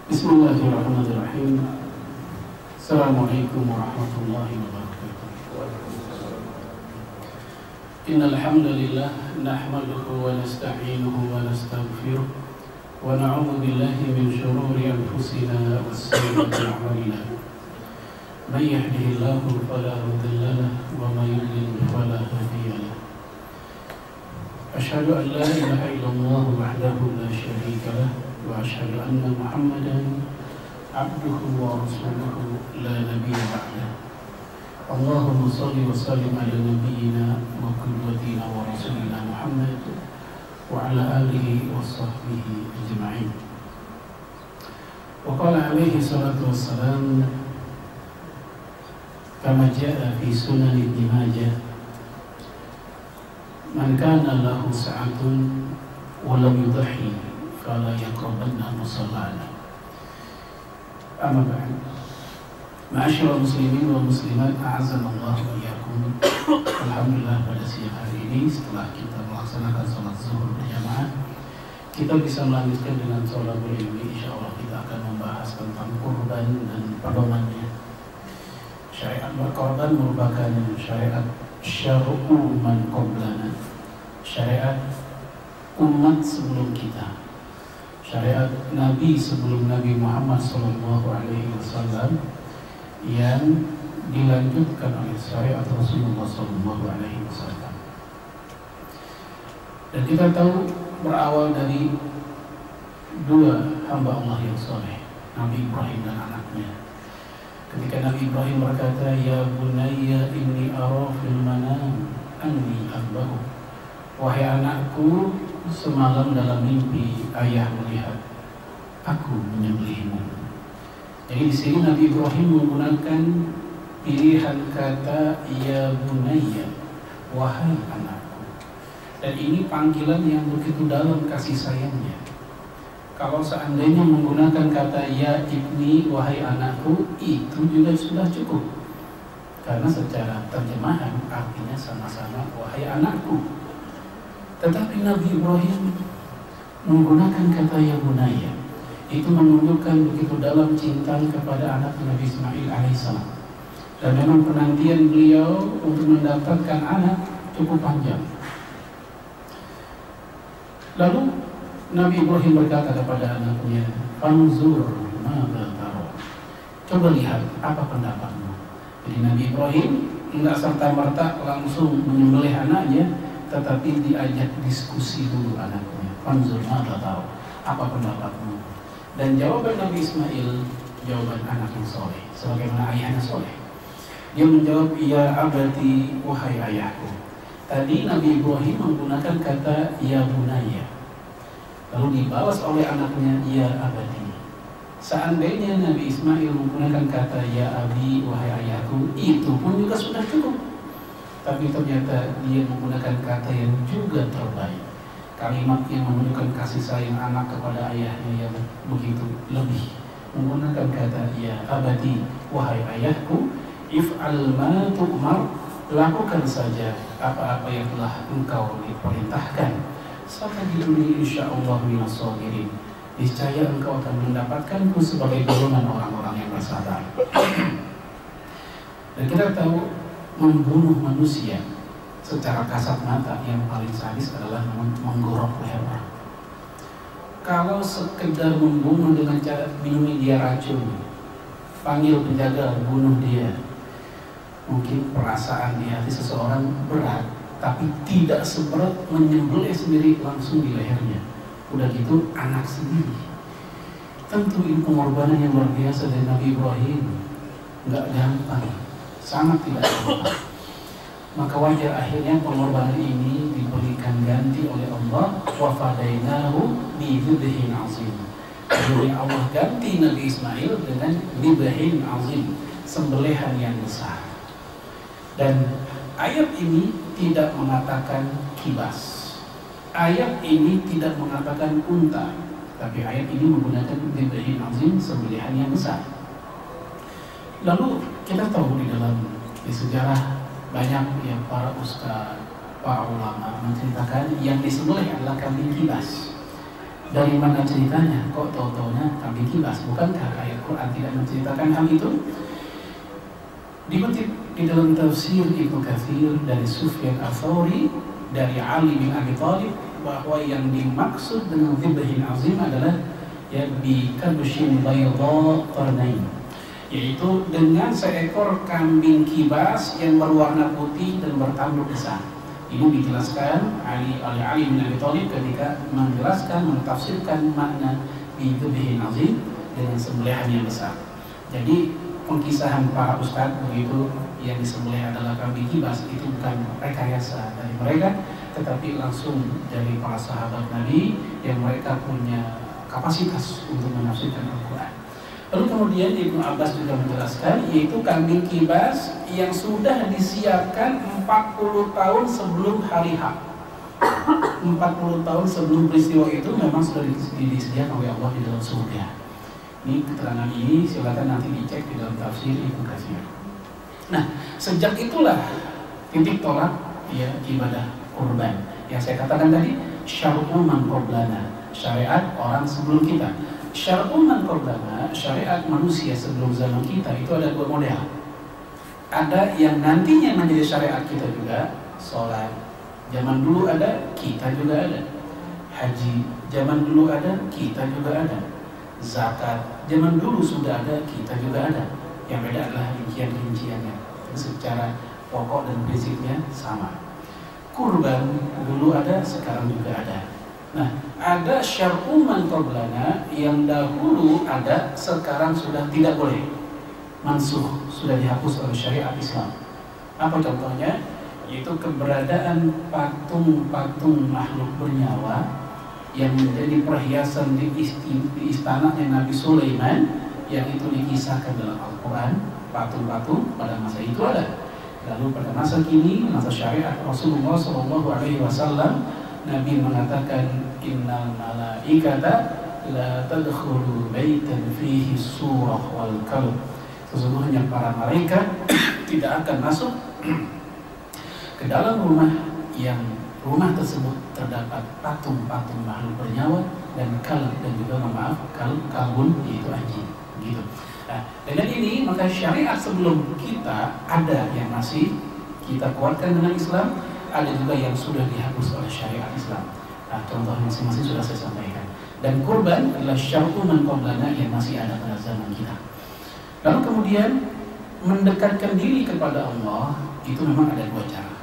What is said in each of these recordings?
Bismillahirrahmanirrahim. Assalamualaikum warahmatullahi wabarakatuh. Innal hamdalillah nahmaduhu wa nasta'inuhu wa nastaghfiruh wa na'udzu billahi min shururi anfusina wa sayyiati a'malina. May yahdihillahu fala mudilla lahu wa may yudlil fala hadiya lahu. Asyhadu an la ilaha illallah wahdahu la syarika lahu wa asyhadu anna Muhammadan abduhu wa rasuluhu la nabiyya ba'dahu. Allahumma shalli wa sallim ala nabiyyina wa qudwatina wa rasulina Muhammad wa ala alihi wa sahbihi ajma'in. Wa qala alaihi salatu wassalam kama jaa fi sunan Ibnu Majah, man kana lahu sa'atun wa lam yudhi fala yaqrabanna musallana. Amma ba'd. Ma'asyiral muslimin wal muslimat, a'azzanallahu wa iyyakum. Alhamdulillah, pada siang hari ini setelah kita melaksanakan salat zuhur berjamaah, kita bisa melanjutkan dengan sholawul ilmi. Insyaallah kita akan membahas tentang kurban dan pedomannya. Syariat berkorban merupakan syariat syar'u man qablana, syariat umat sebelum kita, syariat Nabi sebelum Nabi Muhammad SAW, yang dilanjutkan oleh syariat Rasulullah SAW. Dan kita tahu berawal dari dua hamba Allah yang soleh, Nabi Ibrahim dan anaknya. Ketika Nabi Ibrahim berkata, "Ya bunayya inni ara fil manam anni azbahu." Wahai anakku, semalam dalam mimpi ayah melihat aku menyembelihmu. Jadi di sini Nabi Ibrahim menggunakan pilihan kata ya bunayya, wahai anakku. Dan ini panggilan yang begitu dalam kasih sayangnya. Kalau seandainya menggunakan kata ya ibni, wahai anakku, itu juga sudah cukup. Karena secara terjemahan artinya sama-sama wahai anakku. Tetapi Nabi Ibrahim menggunakan kata ya bunayya, itu menunjukkan begitu dalam cinta kepada anak Nabi Ismail alaihissalam. Dan memang penantian beliau untuk mendapatkan anak cukup panjang. Lalu Nabi Ibrahim berkata kepada anaknya, "Fanzur madza tara." Coba lihat apa pendapatmu. Jadi Nabi Ibrahim enggak serta-merta langsung menyembelih anaknya, tetapi diajak diskusi dulu anaknya. "Fanzur madza tara." Apa pendapatmu? Dan jawaban Nabi Ismail jawaban anak yang soleh, sebagaimana ayahnya soleh. Dia menjawab, "Ya abati, wahai ayahku." Tadi Nabi Ibrahim menggunakan kata ya bunayya, lalu dibalas oleh anaknya ya abadi. Seandainya Nabi Ismail menggunakan kata ya abi, wahai ayahku, itu pun juga sudah cukup. Tapi ternyata dia menggunakan kata yang juga terbaik, kalimat yang menunjukkan kasih sayang anak kepada ayahnya yang begitu lebih, menggunakan kata ya abadi, wahai ayahku, if'al ma tu'mar, lakukan saja apa-apa yang telah engkau diperintahkan. Satajiduni insyaallah minas shabirin, niscaya engkau akan mendapatkanku sebagai golongan orang-orang yang bersabar. Dan kita tahu membunuh manusia secara kasat mata yang paling sadis adalah menggorok leher orang. Kalau sekedar membunuh dengan cara minumi dia racun, panggil penjaga bunuh dia, mungkin perasaan di hati seseorang berat, tapi tidak seberat menyembelih sendiri langsung di lehernya. Udah gitu anak sendiri. Tentu ini pengorbanan yang luar biasa dari Nabi Ibrahim. Nggak gampang, sangat tidak gampang. Maka wajar akhirnya pengorbanan ini diberikan ganti oleh Allah. Wa fadainahu bi dzibhin azim. Jadi Allah ganti Nabi Ismail dengan dzibhin azim, sembelihan yang besar. Dan ayat ini tidak mengatakan kibas. Ayat ini tidak mengatakan unta, tapi ayat ini menggunakan dzibhin azim, sembelihan yang besar. Lalu kita tahu di sejarah banyak yang para ustaz, para ulama menceritakan yang disembelih adalah kambing kibas. Dari mana ceritanya? Kok tahu-taunya kambing kibas. Bukankah ayat Quran tidak menceritakan hal itu? Dikutip di dalam tafsir Ibnu Katsir dari Sufyan Ats-Tsauri dari Ali bin Abi Thalib bahwa yang dimaksud dengan dzibhin azim adalah ya bi kabshin bayadha qarnain, yaitu dengan seekor kambing kibas yang berwarna putih dan bertanduk besar. Ini dijelaskan oleh Ali bin Abi Thalib ketika menjelaskan, mentafsirkan makna bi dzibhin azim dengan sembelihan yang besar. Jadi pengkisahan para ustadz begitu yang disembelih adalah kambing kibas itu bukan rekayasa dari mereka, tetapi langsung dari para sahabat Nabi yang mereka punya kapasitas untuk menafsirkan Al-Quran. Lalu kemudian Ibnu Abbas juga menjelaskan, yaitu kambing kibas yang sudah disiapkan 40 tahun sebelum hari H. 40 tahun sebelum peristiwa itu memang sudah disediakan oleh Allah di dalam surga. Ini keterangan ini silakan nanti dicek di dalam tafsir Ibnu Katsir. Nah, sejak itulah titik tolak ya ibadah kurban. Yang saya katakan tadi, syar'u man qablana, syariat orang sebelum kita. Syar'u man qablana, syariat manusia sebelum zaman kita itu ada dua model. Ada yang nantinya menjadi syariat kita juga, sholat. Zaman dulu ada, kita juga ada. Haji, zaman dulu ada, kita juga ada. Zakat, zaman dulu sudah ada, kita juga ada. Yang beda adalah rincian-rinciannya. Secara pokok dan prinsipnya sama. Kurban dulu ada, sekarang juga ada. Nah, ada syar'u man qablana yang dahulu ada, sekarang sudah tidak boleh. Mansuh, sudah dihapus oleh syariat Islam. Apa contohnya? Yaitu keberadaan patung-patung makhluk bernyawa yang menjadi perhiasan di istananya Nabi Sulaiman, yang itu dikisahkan dalam Al-Quran. Patung-patung pada masa itu ada. Lalu pada masa kini, masa syariat Rasulullah SAW, Nabi mengatakan, innal malaikata la tadkhulu baitan fihi surah wal kalb. Sesungguhnya para malaikat tidak akan masuk ke dalam rumah tersebut terdapat patung-patung makhluk bernyawa dan kalb, dan juga kalbun, yaitu anjing. Gitu. Nah, dengan ini maka syariat sebelum kita ada yang masih kita kuatkan dengan Islam, ada juga yang sudah dihapus oleh syariat Islam. Nah, contoh masing-masing sudah saya sampaikan. Dan kurban adalah syar'u man qablana yang masih ada pada zaman kita. Lalu kemudian mendekatkan diri kepada Allah itu memang ada dua cara.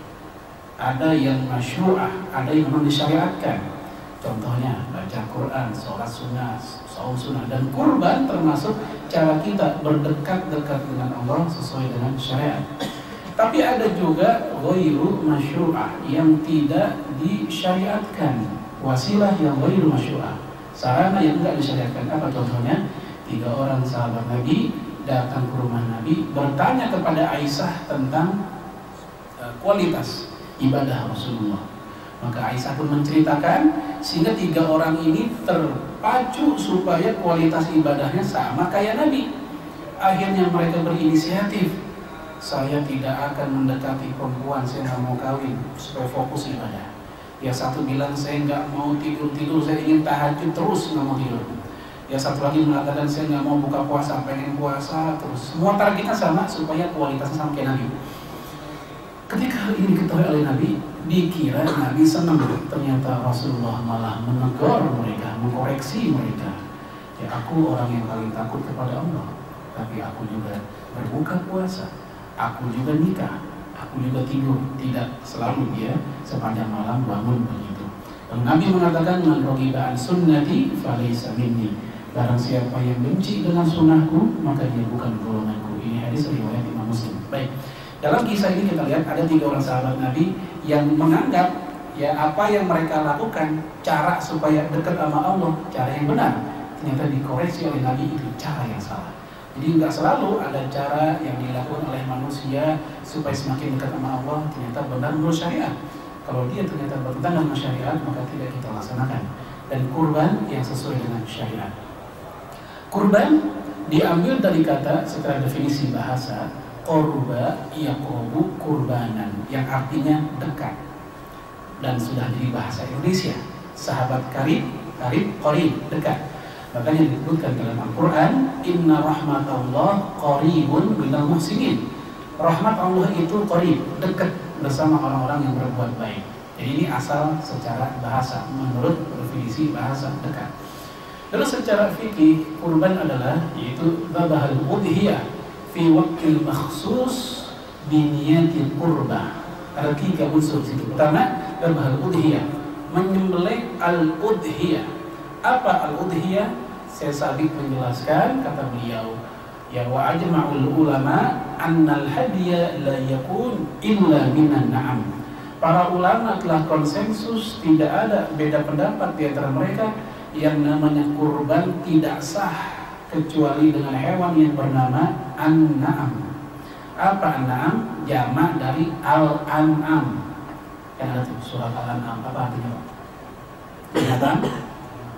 Ada yang masyru'ah, ada yang memang disyariatkan. Contohnya baca Quran, sholat sunnah, saum sunnah, dan kurban termasuk cara kita berdekat-dekat dengan Allah sesuai dengan syariat. Tapi ada juga ghairu masyru'ah yang tidak disyariatkan, wasilah yang ghairu masyru'ah, sarana yang tidak disyariatkan. Apa contohnya? 3 orang sahabat Nabi datang ke rumah Nabi bertanya kepada Aisyah tentang kualitas ibadah Rasulullah. Maka Aisyah pun menceritakan, sehingga 3 orang ini terpacu supaya kualitas ibadahnya sama kayak Nabi. Akhirnya mereka berinisiatif, saya tidak akan mendekati perempuan, saya nggak mau kawin supaya fokus ibadah. Yang satu bilang, saya nggak mau tidur, saya ingin tahajud terus, nggak mau tidur. Yang satu lagi mengatakan, saya nggak mau buka puasa, pengen puasa terus. Semua targetnya sama supaya kualitasnya sama kayak Nabi. Ketika hal ini diketahui oleh Nabi, dikira Nabi senang. Ternyata Rasulullah malah menegur mereka, mengkoreksi mereka. Ya, aku orang yang paling takut kepada Allah, tapi aku juga berbuka puasa, aku juga nikah, aku juga tidur. Tidak selalu dia sepanjang malam bangun begitu. Dan Nabi mengatakan, man raghiba an sunnati falaysa minni. Barang siapa yang benci dengan sunnahku, maka dia bukan golonganku. Ini hadis riwayat Imam Muslim. Baik. Dalam kisah ini kita lihat ada 3 orang sahabat Nabi yang menganggap ya apa yang mereka lakukan, cara supaya dekat sama Allah, cara yang benar, ternyata dikoreksi oleh Nabi itu cara yang salah. Jadi nggak selalu ada cara yang dilakukan oleh manusia supaya semakin dekat sama Allah ternyata benar menurut syariat. Kalau dia ternyata bertentangan dengan syariat, maka tidak kita laksanakan. Dan kurban yang sesuai dengan syariat. Kurban diambil dari kata secara definisi bahasa qurba yaqrubu kurbanan, yang artinya dekat, dan sudah jadi bahasa Indonesia. Sahabat qarib, qarib, dekat. Makanya disebutkan dalam Al-Quran, Inna rahmatallah qaribun minal muhsinin. Rahmat Allah itu qarib, dekat bersama orang-orang yang berbuat baik. Jadi ini asal secara bahasa, menurut definisi bahasa dekat. Lalu secara fikih, kurban adalah yaitu dzabahul udhiyah fi waqtil makhsus bi niyatil qurbah. Ada 3 unsur situ. Pertama, dzabahul udhiyah, menyembelih al-udhiyah. Apa al-udhiyah? Saya Sabik menjelaskan, kata beliau, ya wa ajma'ul ulama annal hadiya la yakun illa minan na'am. Para ulama telah konsensus, tidak ada beda pendapat di antara mereka, yang namanya kurban tidak sah kecuali dengan hewan yang bernama an-na'am. Apa an-na'am? Jamak dari al-an'am. Yang ada tuh surat al-an'am, apa artinya Pak? Binatang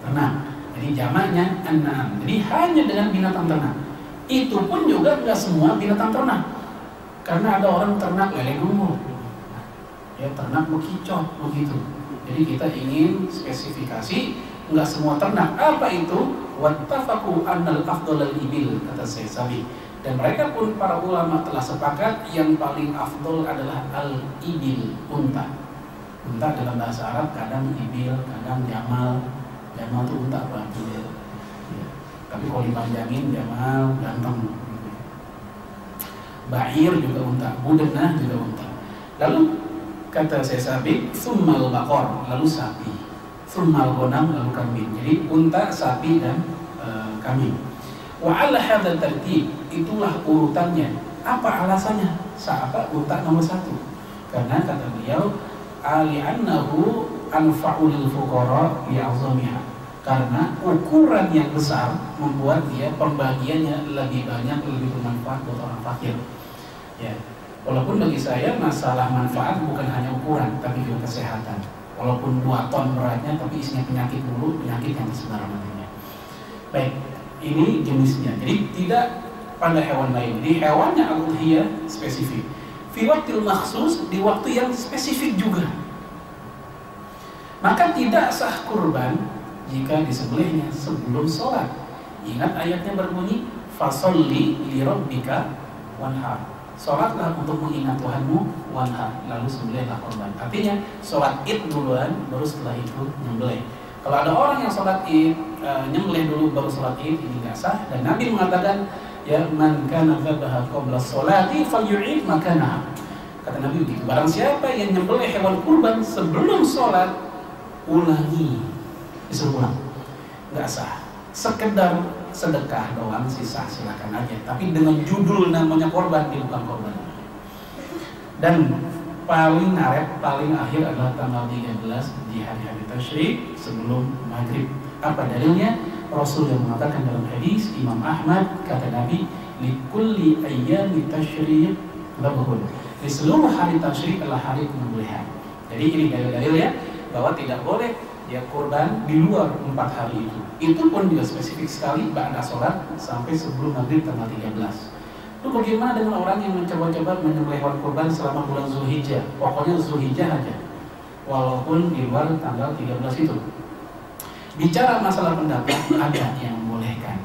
ternak. Jadi jamaknya an-na'am. Jadi hanya dengan binatang ternak. Itu pun juga nggak semua binatang ternak. Karena ada orang ternak lele lumur, ya ternak bekicot begitu. Jadi kita ingin spesifikasi nggak semua ternak. Apa itu? Wattafaqu annal afdalul ibil, kata Syekh Sabi. Dan mereka pun para ulama telah sepakat yang paling afdol adalah al-ibil, unta. Unta dalam bahasa Arab kadang ibil, kadang jamal. Jamal itu unta apa? Ya. Tapi kalau dipanjangin jamal ganteng. Ba'ir juga unta, budenah juga unta. Lalu kata saya Sabik, summal baqar, lalu sapi, summal ghanam, lalu kambing. Jadi unta, sapi dan kambing. Wa ala hadzal tartib, itulah urutannya. Apa alasannya? Apa unta nomor 1? Karena kata beliau, ali'annahu anfa'u lil fuqara li'azamiha. Karena ukuran yang besar membuat dia pembagiannya lebih banyak, lebih bermanfaat buat orang fakir. Ya, walaupun bagi saya masalah manfaat bukan hanya ukuran, tapi juga kesehatan. Walaupun 2 ton beratnya, tapi isinya penyakit dulu, penyakit yang tersebar nantinya. Baik, ini jenisnya. Jadi tidak pada hewan lain. Jadi hewannya al-udhiyah spesifik. Fi waqtil makhsus, di waktu yang spesifik juga. Maka tidak sah kurban jika disembelihnya sebelum sholat. Ingat ayatnya berbunyi, fasolli li rabbika wanhar. Sholatlah untuk mengingat Tuhanmu, wanhar, lalu sembelihlah kurban. Artinya sholat id duluan, baru setelah itu nyembelih. Kalau ada orang yang sholat id, nyembelih dulu baru sholat id, ini nggak sah. Dan Nabi mengatakan, ya man kana dzabaha qabla sholati falyu'id makanaha. Kata Nabi begitu. Barang siapa yang nyembelih hewan kurban sebelum sholat, ulangi, disuruh ulang, nggak sah. Sekedar sedekah doang sisa, silakan aja. Tapi dengan judul namanya korban, dia bukan korban. Dan paling naret, paling akhir adalah tanggal 13 di hari-hari tasyrik sebelum maghrib. Apa dalilnya? Rasul yang mengatakan dalam hadis Imam Ahmad, kata Nabi, likulli ayyami tasyrik labhun. Di seluruh hari tasyrik adalah hari penyembelihan. Jadi ini dalil-dalilnya bahwa tidak boleh dia kurban di luar 4 hari itu. Itu pun juga spesifik sekali ba'da sholat sampai sebelum maghrib tanggal 13. Itu bagaimana dengan orang yang mencoba-coba menyembelih hewan kurban selama bulan Zulhijjah? Pokoknya Zulhijjah aja, walaupun di luar tanggal 13 itu. Bicara masalah pendapat, ada yang membolehkan.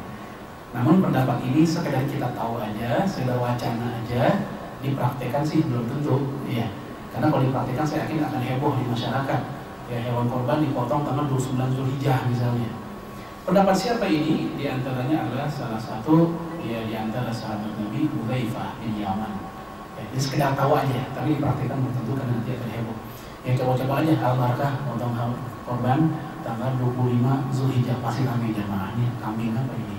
Namun pendapat ini sekedar kita tahu aja, sekedar wacana aja. Dipraktekkan sih belum tentu, ya. Karena kalau dipraktekkan saya yakin akan heboh di masyarakat. Ya, hewan korban dipotong tanggal 29 Zulhijjah misalnya. Pendapat siapa ini? Di antaranya adalah salah satu ya di antara sahabat Nabi Hudzaifah bin Yaman. Ya, ini sekedar tahu aja, tapi dipraktekkan belum tentu karena nanti akan heboh. Ya coba-coba aja al-barakah potong korban tanggal 25 Zulhijjah, pasti kami jamaahnya kambing apa ini.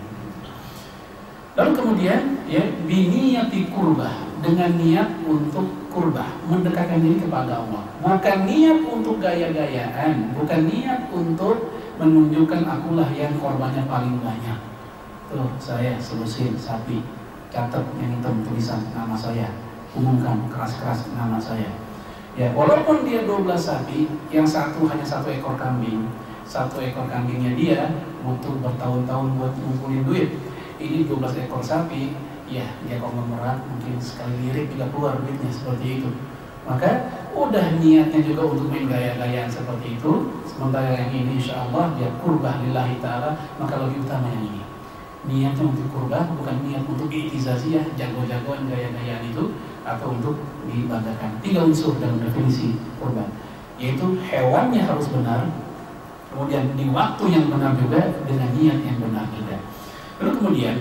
Lalu kemudian ya biniyati kurbah, dengan niat untuk kurbah, mendekatkan diri kepada Allah. Bukan niat untuk gaya-gayaan, bukan niat untuk menunjukkan akulah yang korbannya paling banyak. Tuh saya selusin sapi, catat yang hitam tulisan nama saya, umumkan keras-keras nama saya. Ya walaupun dia 12 sapi, yang satu hanya 1 ekor kambing, 1 ekor kambingnya dia butuh bertahun-tahun buat ngumpulin duit. Ini 12 ekor sapi, ya dia konglomerat mungkin sekali lirik juga keluar duitnya seperti itu. Maka udah niatnya juga untuk main gaya-gayaan seperti itu, sementara yang ini insya Allah dia qurbah lillahi ta'ala, maka lebih utama yang ini. Niatnya untuk qurbah, bukan niat untuk i'tizaziyah, jago-jagoan gaya-gayaan itu, atau untuk dibanggakan. 3 unsur dalam definisi kurban, yaitu hewannya harus benar, kemudian di waktu yang benar juga, dengan niat yang benar juga. Lalu kemudian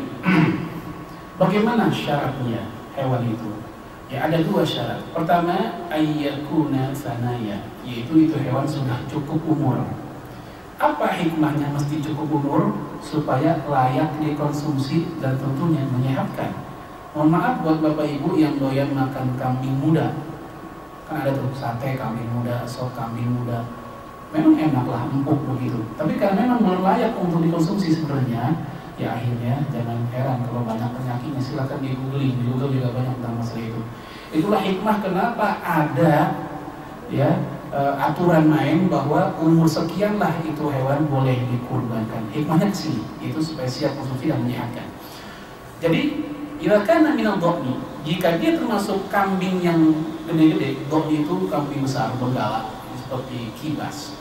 bagaimana syaratnya hewan itu? Ya ada 2 syarat. Pertama, ayyakuna sanaya, yaitu itu hewan sudah cukup umur. Apa hikmahnya mesti cukup umur? Supaya layak dikonsumsi dan tentunya menyehatkan. Mohon maaf buat bapak ibu yang doyan makan kambing muda. Kan ada tuh sate kambing muda, sop kambing muda. Memang enak lah, empuk begitu. Tapi karena memang belum layak untuk dikonsumsi sebenarnya, ya akhirnya jangan heran kalau banyak penyakitnya. Silakan di Google juga banyak tentang masalah itu. Itulah hikmah kenapa ada ya aturan main bahwa umur sekianlah itu hewan boleh dikurbankan. Hikmahnya kesini, itu supaya siap konsumsi dan menyehatkan. Jadi jika kana minal dhani, jika dia termasuk kambing yang gede-gede, dhani itu kambing besar benggala seperti kibas,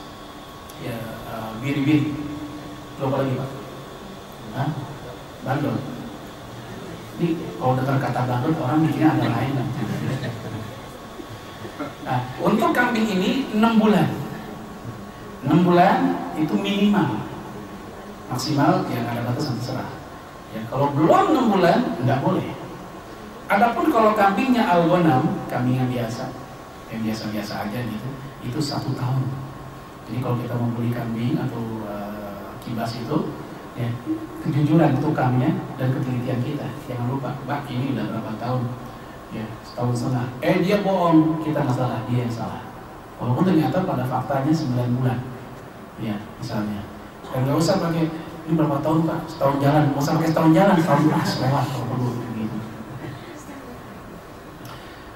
ya biri-biri. Coba lagi Pak. Hah? Bandel. Ini kalau dengar kata bandel orang mikirnya ada lain. Nah, untuk kambing ini 6 bulan. 6 bulan itu minimal. Maksimal yang ada batasan terserah. Ya, kalau belum 6 bulan enggak boleh. Adapun kalau kambingnya al-ghanam, kambing yang biasa, yang biasa-biasa aja gitu, itu 1 tahun. Jadi kalau kita membeli kambing atau kibas itu, ya, kejujuran tukangnya dan ketelitian kita. Jangan lupa, Mbak ini udah berapa tahun? Ya, 1,5 tahun. Dia bohong, kita nggak salah, dia yang salah. Walaupun ternyata pada faktanya 9 bulan. Ya, misalnya. Dan nggak usah pakai ini berapa tahun Pak? Setahun jalan, nggak usah pakai setahun jalan, setahun pas lewat kalau perlu gitu.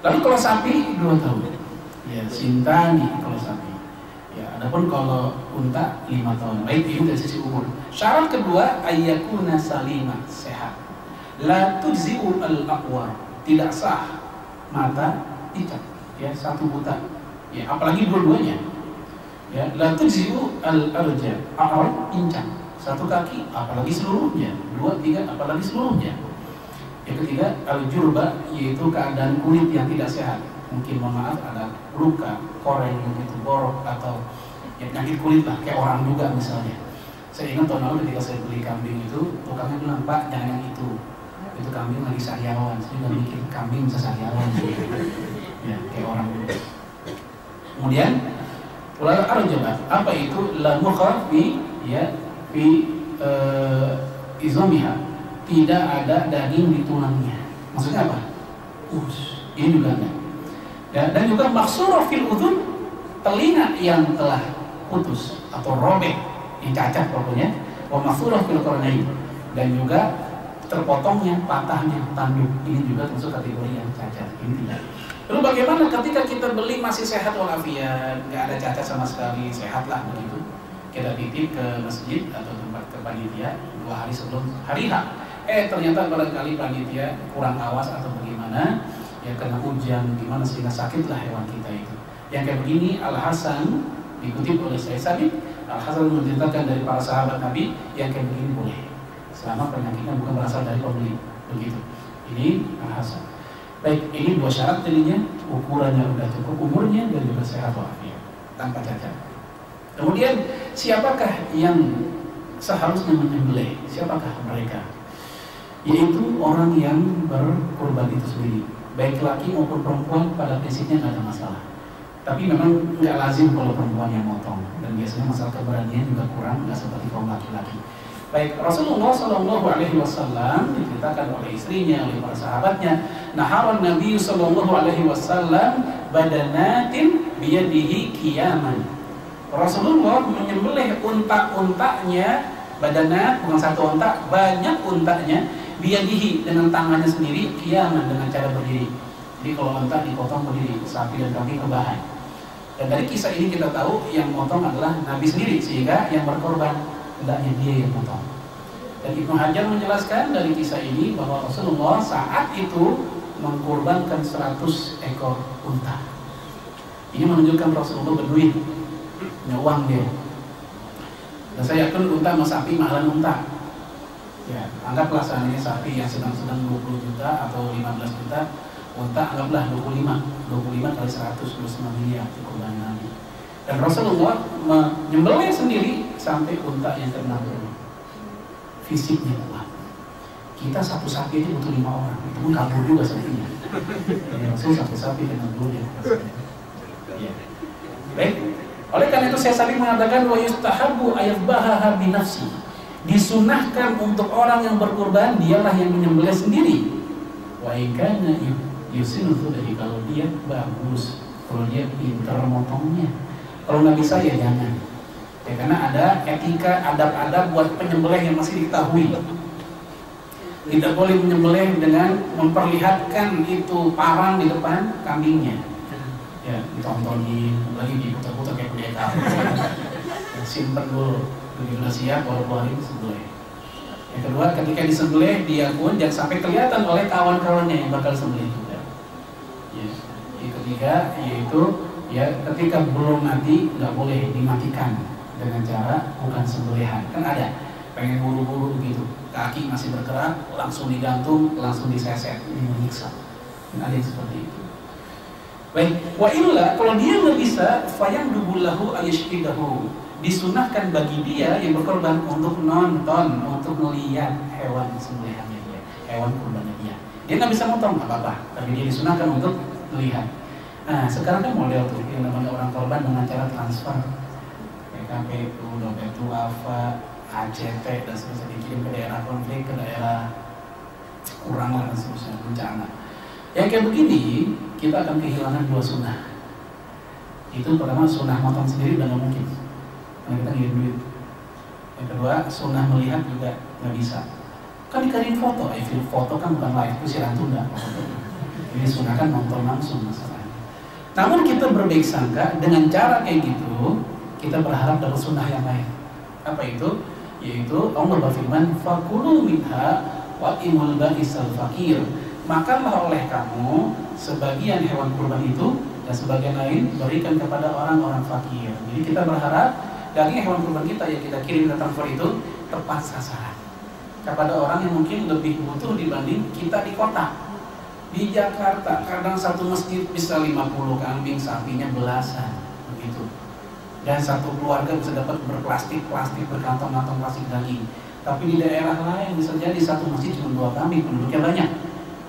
Lalu kalau sapi 2 tahun. Ya, sintani kalau sapi. Ya, adapun kalau unta 5 tahun. Baik, ini dari sisi umur. Syarat kedua, ayyakuna salima, sehat. La tujzi'u al-aqwar, tidak sah mata ikat, ya 1 buta. Ya, apalagi dua-duanya. Ya, la tujzi'u al-arja, a'ar pincang. 1 kaki, apalagi seluruhnya. 2, 3, apalagi seluruhnya. Yang ketiga, al-jurba, yaitu keadaan kulit yang tidak sehat. Mungkin mohon maaf ada luka, koreng gitu, borok atau ya, penyakit kulit lah, kayak orang juga misalnya. Saya ingat tahun lalu ketika saya beli kambing itu, tukangnya bilang, Pak jangan yang itu kambing lagi sariawan. Saya juga mikir kambing bisa sariawan ya, kayak orang juga. Kemudian ulama arjabah, apa itu? La mukha fi ya fi izamiha, tidak ada daging di tulangnya. Maksudnya apa? Ini juga enggak. Ya, dan juga maksurah fil udhun, telinga yang telah putus atau robek, yang cacat pokoknya. Wa maksurah fil qarnain, dan juga terpotongnya, patahnya tanduk. Ini juga termasuk kategori yang cacat. Ini tidak. Lalu bagaimana ketika kita beli masih sehat walafiat, nggak ada cacat sama sekali, sehatlah begitu. Kita titip ke masjid atau tempat ke panitia 2 hari sebelum hari H. Ternyata barangkali panitia kurang awas atau bagaimana, ya kena hujan gimana sehingga sakitlah hewan kita itu. Yang kayak begini Al-Hasan dikutip oleh Sayyid Sabiq, Al-Hasan menceritakan dari para sahabat Nabi, yang kayak begini boleh selama penyakitnya bukan berasal dari pembeli. Begitu. Ini Al-Hasan. Baik, ini 2 syarat jadinya, ukurannya udah cukup, umurnya dan juga sehat walafiat tanpa cacat. Kemudian siapakah yang seharusnya menyembelih? Siapakah mereka? Yaitu orang yang berkurban itu sendiri, baik laki maupun perempuan. Pada prinsipnya nggak ada masalah. Tapi memang nggak lazim kalau perempuan yang motong, dan biasanya masalah keberanian juga kurang, nggak seperti kaum laki-laki. Baik, Rasulullah SAW diceritakan oleh istrinya, oleh para sahabatnya, nahawan Nabi SAW badanatin biyadihi kiyaman. Rasulullah menyembelih unta-untanya, badanat bukan 1 unta, banyak untanya, biyadihi dengan tangannya sendiri, kiyaman dengan cara berdiri. Jadi kalau unta dipotong berdiri, sapi dan kambing rebahan. Dan dari kisah ini kita tahu yang motong adalah Nabi sendiri, sehingga yang berkorban hendaknya dia yang motong. Dan Ibnu Hajar menjelaskan dari kisah ini bahwa Rasulullah saat itu mengkorbankan 100 ekor unta. Ini menunjukkan Rasulullah berduit, punya uang dia. Dan saya yakin unta sama sapi mahalan unta. Ya, anggaplah seandainya sapi yang sedang-sedang 20 juta atau 15 juta, unta anggaplah 25 kali 100, 29 miliar kurban Nabi. Dan Rasulullah menyembelih sendiri sampai unta yang ke-60. Fisiknya kuat. Kita satu sapi itu butuh 5 orang, itu pun kabur juga sapinya. Ya, Rasul satu sapi kena dulu ya. Ya. Baik. Oleh karena itu saya sering mengatakan wa yustahabu ayadbaha bi nafsi. Disunahkan untuk orang yang berkurban dialah yang menyembelih sendiri. Wa ikana yusinu dari kalau dia bagus, kalau dia pintar motongnya. Kalau nggak bisa ya jangan. Ya karena ada etika, adab-adab buat penyembelih yang masih diketahui. Tidak boleh menyembelih dengan memperlihatkan itu parang di depan kambingnya. Ya, ditontonin, lagi diputar-putar kayak pendekar. Simpen dulu, begitu siap baru keluarin sembelih. Yang kedua, ketika disembelih dia pun jangan sampai kelihatan oleh kawan-kawannya yang bakal sembelih juga. Ya. Yang ketiga yaitu ya ketika belum mati nggak boleh dimatikan dengan cara bukan sembelihan. Kan ada pengen buru-buru begitu, kaki masih bergerak, langsung digantung, langsung diseset, ini menyiksa. Kan ada yang seperti itu. Baik, wa illa kalau dia nggak bisa, fayang dubullahu ayashkidahu, disunahkan bagi dia yang berkorban untuk nonton, untuk melihat hewan sembelihannya dia, hewan kurbannya dia. Dia nggak bisa motong nggak apa-apa, tapi dia disunahkan untuk melihat. Nah, sekarang kan model tuh yang namanya orang korban dengan cara transfer, PKPU, dompet duafa, ACT dan seterusnya dikirim ke daerah konflik, ke daerah kurang dan seterusnya bencana. Yang kayak begini kita akan kehilangan 2 sunnah. Itu pertama sunnah motong sendiri udah nggak mungkin, karena kita ngirim duit. Yang kedua sunnah melihat juga nggak bisa. Kan dikarin foto, foto kan bukan live, itu siaran tunda. Ini sunnah kan nonton langsung masalahnya. Namun kita berbaik sangka dengan cara kayak gitu, kita berharap dapat sunnah yang lain. Apa itu? Yaitu Allah berfirman, fakulu minha wa imul ba'isal fakir. Makanlah oleh kamu sebagian hewan kurban itu dan sebagian lain berikan kepada orang-orang fakir. Jadi kita berharap daging hewan kurban kita yang kita kirim ke transfer itu tepat sasaran kepada orang yang mungkin lebih butuh dibanding kita di kota. Di Jakarta kadang satu masjid bisa 50 kambing, sapinya belasan begitu. Dan satu keluarga bisa dapat berplastik-plastik, berkantong-kantong plastik daging. Tapi di daerah lain bisa jadi satu masjid cuma 2 kambing, penduduknya banyak.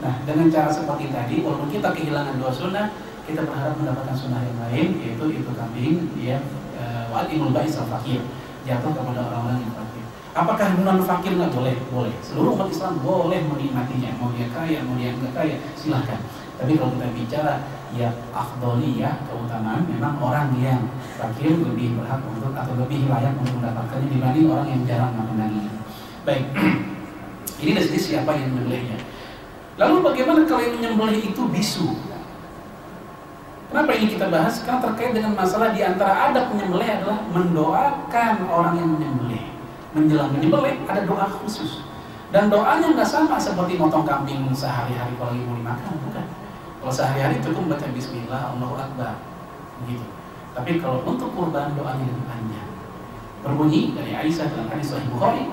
Nah, dengan cara seperti tadi, walaupun kita kehilangan 2 sunnah, kita berharap mendapatkan sunnah yang lain, yaitu itu kambing dia wa'imul ba'isal fakir, jatuh kepada orang-orang yang fakir. Apakah non fakir nggak boleh? Boleh. Seluruh umat Islam boleh menikmatinya, mau dia kaya, mau dia nggak kaya, silahkan. Tapi kalau kita bicara ya afdoliyah, keutamaan, memang orang yang fakir lebih berhak untuk atau lebih layak untuk mendapatkannya dibanding orang yang jarang makan daging. Baik, ini dari sini siapa yang menyembelihnya. Lalu bagaimana kalau yang menyembelih itu bisu? Kenapa ini kita bahas? Karena terkait dengan masalah di antara adab menyembelih adalah mendoakan orang yang menyembelih. Menjelang menyembelih ada doa khusus. Dan doanya nggak sama seperti motong kambing sehari-hari kalau mau dimakan, bukan. Kalau sehari-hari cukup baca Bismillah, Allahu Akbar, begitu. Tapi kalau untuk kurban doanya lebih panjang. Berbunyi dari Aisyah dalam hadis Sahih Bukhari,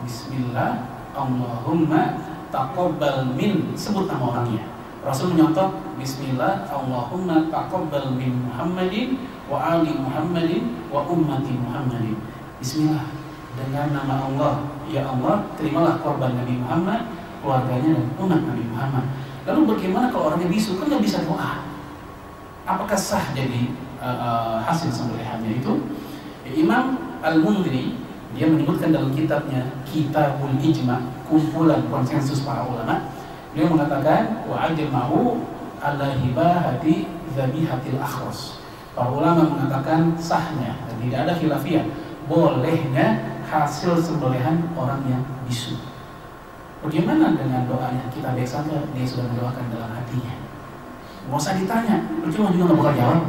Bismillah, Allahumma taqabbal min, sebut nama orangnya. Rasul menyontok Bismillah, Allahumma taqabbal min Muhammadin wa ali Muhammadin wa ummati Muhammadin. Bismillah, dengan nama Allah, ya Allah, terimalah korban Nabi Muhammad, keluarganya dan umat Nabi Muhammad. Lalu bagaimana kalau orangnya bisu? Kan nggak bisa doa. Apakah sah jadi hasil sembelihannya itu? Ya, Imam Al-Mundhiri dia menyebutkan dalam kitabnya Kitabul Ijma, kumpulan konsensus para ulama. Dia mengatakan wa ajma'u ala hibahati dzabihatil akhras. Para ulama mengatakan sahnya dan tidak ada khilafiyah bolehnya hasil sembelihan orang yang bisu. Bagaimana dengan doanya? Kita biasanya dia sudah mendoakan dalam hatinya. Nggak usah ditanya, percuma juga nggak bakal jawab.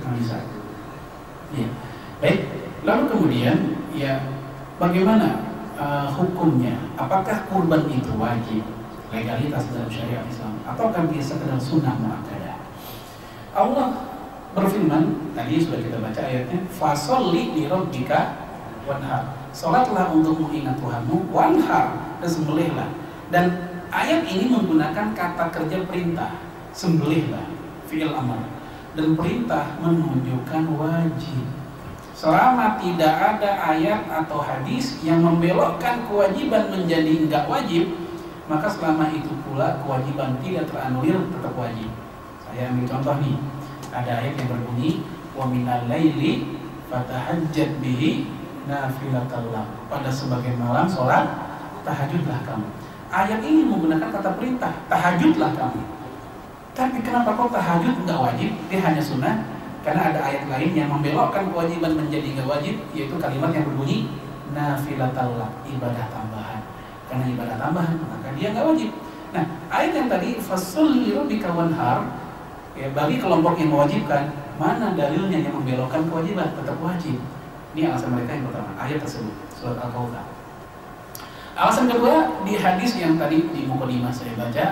Nggak bisa. Ya. Baik. Lalu kemudian ya bagaimana hukumnya? Apakah kurban itu wajib? Legalitas dalam syariat Islam? Ataukah bisa sekedar sunnah muakkadah? Allah berfirman, tadi sudah kita baca ayatnya, fasholli li rabbika wanhar. Salatlah untuk mengingat Tuhanmu, wanhar, dan sembelihlah. Dan ayat ini menggunakan kata kerja perintah, sembelihlah, fi'il amar. Dan perintah menunjukkan wajib. Selama tidak ada ayat atau hadis yang membelokkan kewajiban menjadi enggak wajib, maka selama itu pula kewajiban tidak teranulir, tetap wajib. Saya ambil contoh nih. Ada ayat yang berbunyi wa minal laili fatahajjat bihi nafilatan lak. Pada sebagian malam sholat tahajudlah kamu. Ayat ini menggunakan kata perintah, tahajudlah kamu. Tapi kenapa kok tahajud enggak wajib? Dia hanya sunnah. Karena ada ayat lain yang membelokkan kewajiban menjadi enggak wajib, yaitu kalimat yang berbunyi nafilatan lak, ibadah tambahan. Karena ibadah tambahan maka dia enggak wajib. Nah, ayat yang tadi fasholli li rabbika wanhar, ya, bagi kelompok yang mewajibkan, mana dalilnya yang membelokkan kewajiban? Tetap wajib. Ini alasan mereka yang pertama, ayat tersebut, surat Al-Kautsar. Alasan kedua, di hadis yang tadi di mukadimah saya baca,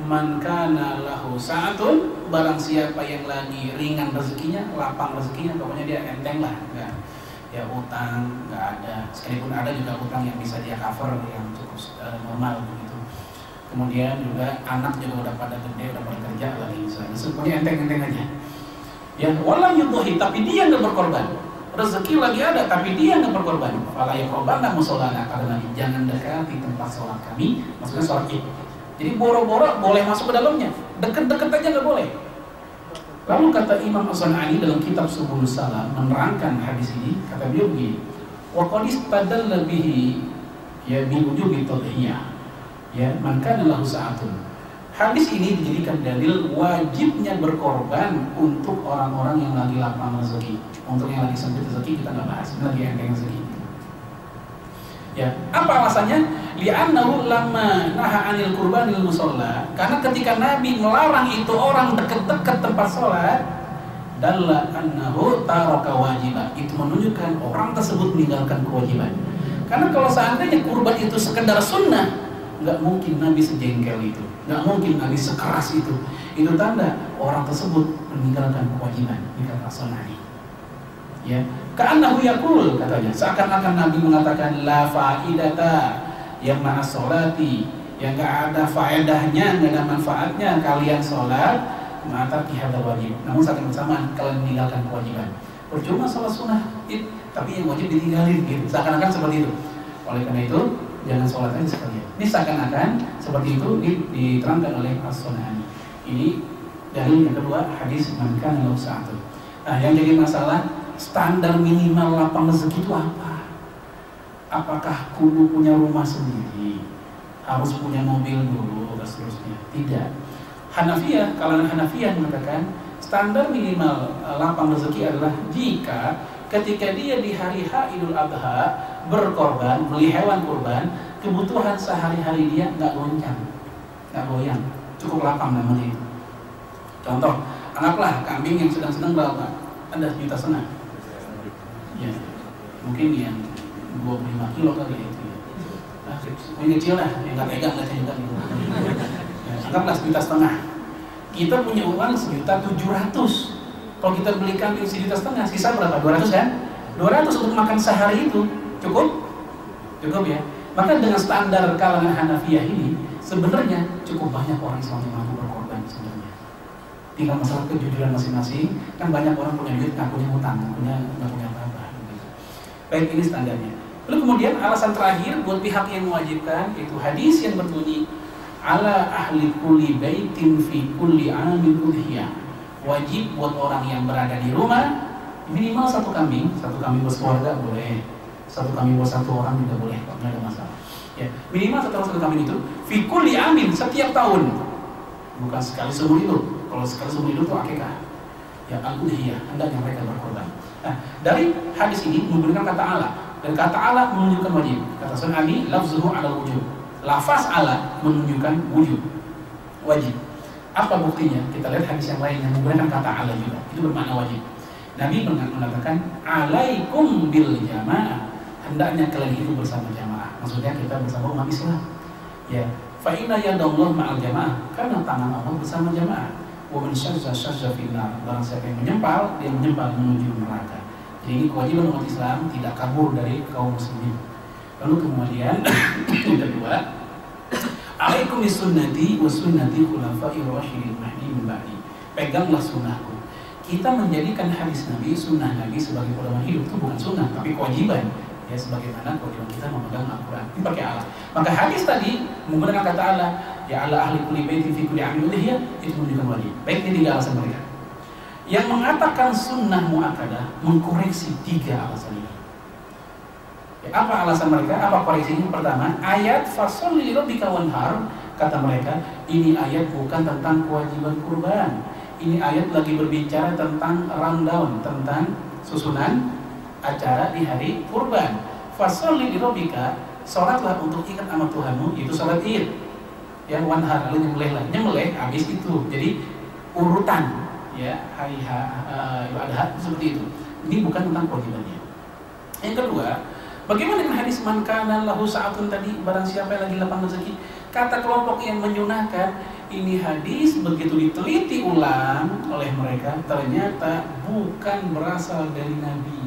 man kana lahu sa'atun, barang siapa yang lagi ringan rezekinya, lapang rezekinya, pokoknya dia enteng lah, enggak ya utang, enggak ada, sekalipun ada juga utang yang bisa dia cover yang cukup normal begitu. Kemudian juga anak juga udah pada gede, udah pada kerja lagi misalnya, semuanya enteng-enteng aja. Ya, walam yudhi, tapi dia nggak berkorban. Rezeki lagi ada, tapi dia nggak berkorban. Fala yaqrabanna musallana, karena jangan dekati tempat sholat kami, maksudnya sholat Id. Jadi boro-boro boleh masuk ke dalamnya, deket-deket aja nggak boleh. Lalu kata Imam As-San'ani dalam kitab Subulus Salam menerangkan hadis ini, kata beliau begini, wa qad istadalla bihi ya bi wujubi tadhiyah. Ya, maka adalah sa'atun. Hadis ini dijadikan dalil wajibnya berkorban untuk orang-orang yang lagi lapang rezeki. Untuk yang lagi sempit rezeki kita nggak bahas, lagi enteng rezeki. Ya, apa alasannya? Li'annahu lamma naha 'anil qurbanil musalla. Karena ketika Nabi melarang itu orang dekat-dekat tempat sholat, dalla annahu taraka wajiban. Itu menunjukkan orang tersebut meninggalkan kewajiban. Karena kalau seandainya kurban itu sekedar sunnah, nggak mungkin Nabi sejengkel itu, nggak mungkin Nabi sekeras itu. Itu tanda orang tersebut meninggalkan kewajiban. Ini kata As-San'ani. Ya, ka'annahu yaqul, katanya, seakan-akan Nabi mengatakan la fa'idata yang ma'as sholati, yang nggak ada faedahnya, nggak ada manfaatnya kalian sholat ma'ataki hadzal wajib. Namun saat yang bersamaan kalian meninggalkan kewajiban. Percuma sholat sunnah, tapi yang wajib ditinggalin gitu. Seakan-akan seperti itu. Oleh karena itu jangan sholat aja sekalian. Ini seakan-akan seperti itu diterangkan oleh As-San'ani. Ini dalil yang kedua, hadis man kana lahu sa'atun. Nah, yang jadi masalah, standar minimal lapang rezeki itu apa? Apakah kudu punya rumah sendiri? Harus punya mobil dulu dan seterusnya? Tidak. Hanafiyah, kalangan Hanafiyah mengatakan standar minimal lapang rezeki adalah jika ketika dia di hari H Idul Adha berkorban, beli hewan kurban, kebutuhan sehari-hari dia nggak goncang, nggak goyang, cukup lapang namanya itu. Contoh, anggaplah kambing yang sedang-sedang berapa? Ada 1,5 juta. Ya, mungkin yang 25 kilo kali itu. Nah, yang kecil lah, yang nggak pegang nggak juga gitu. Ya, anggaplah 1,5 juta. Kita punya uang 1.700.000. Kalau kita beli kambing 1,5 juta, sisa berapa? 200 kan? 200 untuk makan sehari itu cukup? Cukup ya. Maka dengan standar kalangan Hanafiyah ini sebenarnya cukup banyak orang Islam yang mampu berkorban sebenarnya. Tinggal masalah kejujuran masing-masing. Kan banyak orang punya duit, nggak punya utang, nggak punya apa-apa. Baik, ini standarnya. Lalu kemudian alasan terakhir buat pihak yang mewajibkan itu hadis yang berbunyi ala ahli kulli baitin fi kulli amin udhiyah. Wajib buat orang yang berada di rumah minimal 1 kambing buat keluarga boleh, 1 kambing buat 1 orang juga boleh, nggak ada masalah. Ya, minimal 1 kambing itu fi kulli amin, setiap tahun, bukan sekali seumur hidup. Kalau sekali seumur hidup itu akikah. Ya, al-udhiyah, hendaknya mereka berkorban. Nah, dari hadis ini menggunakan kata ala, dan kata ala menunjukkan wajib. Kata San'ani, lafzuhu ala wujub. Lafaz ala menunjukkan wujub, wajib. Apa buktinya? Kita lihat hadis yang lain yang menggunakan kata ala juga. Itu bermakna wajib. Nabi mengatakan, alaikum bil jamaah. Hendaknya kalian hidup bersama jamaah. Maksudnya kita bersama umat Islam. Ya, fa inna yadallahu ma'al jamaah. Karena tangan Allah bersama jamaah. wa man syazza finnar, barang siapa yang menyempal, dia menyempal menuju neraka. Jadi ini kewajiban umat Islam tidak kabur dari kaum muslimin. Lalu kemudian yang kedua, alaikum bisunnati wa sunnati khulafa'ir rasyidin mahdi min ba'di. Peganglah sunnahku. Kita menjadikan hadis Nabi, sunnah Nabi sebagai pedoman hidup itu bukan sunnah, tapi kewajiban. Ya, sebagaimana kewajiban kita memegang Al-Quran. Ini pakai Allah. Maka hadis tadi menggunakan kata Allah, ya Allah ahli kulli baitin fi kulli amin udhiyah, itu menunjukkan wajib. Baik, ini 3 alasan mereka. Yang mengatakan sunnah mu'akkadah mengkoreksi 3 alasan ini. Ya, apa alasan mereka? Apa koreksinya? Pertama, ayat fasholli lirabbika wanhar, kata mereka, ini ayat bukan tentang kewajiban kurban. Ini ayat lagi berbicara tentang rundown, tentang susunan acara di hari kurban. Fasholli lirabbika, sholatlah untuk ingat sama Tuhanmu, itu sholat Id. Yang wanhar, lalu nyembelih habis itu. Jadi urutan, ya, hari ibadah seperti itu. Ini bukan tentang kewajibannya. Yang kedua, bagaimana dengan hadis man kana lahu sa'atun tadi, barang siapa yang lagi lapang rezeki? Kata kelompok yang menyunahkan, ini hadis begitu diteliti ulang oleh mereka, ternyata bukan berasal dari Nabi.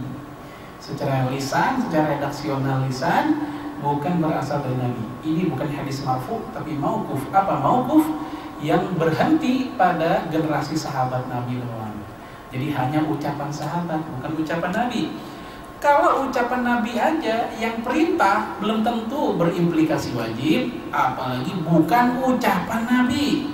Secara lisan, secara redaksional lisan, bukan berasal dari Nabi. Ini bukan hadis marfu, tapi mauquf. Apa mauquf? Yang berhenti pada generasi sahabat Nabi SAW. Jadi hanya ucapan sahabat, bukan ucapan Nabi. Kalau ucapan Nabi aja yang perintah belum tentu berimplikasi wajib, apalagi bukan ucapan Nabi.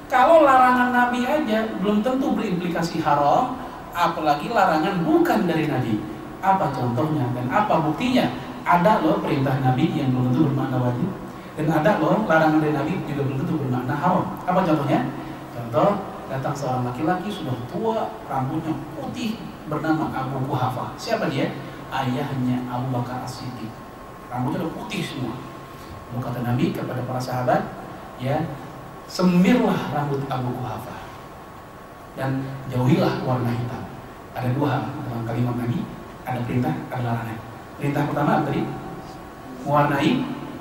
Kalau larangan Nabi aja belum tentu berimplikasi haram, apalagi larangan bukan dari Nabi. Apa contohnya dan apa buktinya? Ada loh perintah Nabi yang belum tentu bermakna wajib, dan ada loh larangan dari Nabi juga belum tentu bermakna haram. Apa contohnya? Contoh, datang seorang laki-laki sudah tua, rambutnya putih, bernama Abu Quhafah. Siapa dia? Ayahnya Abu Bakar As-Siddiq. Rambutnya udah putih semua. Lalu kata Nabi kepada para sahabat, ya, semirlah rambut Abu Quhafah dan jauhilah warna hitam. Ada 2 hal dalam kalimat Nabi, ada perintah, ada larangan. Perintah pertama tadi mewarnai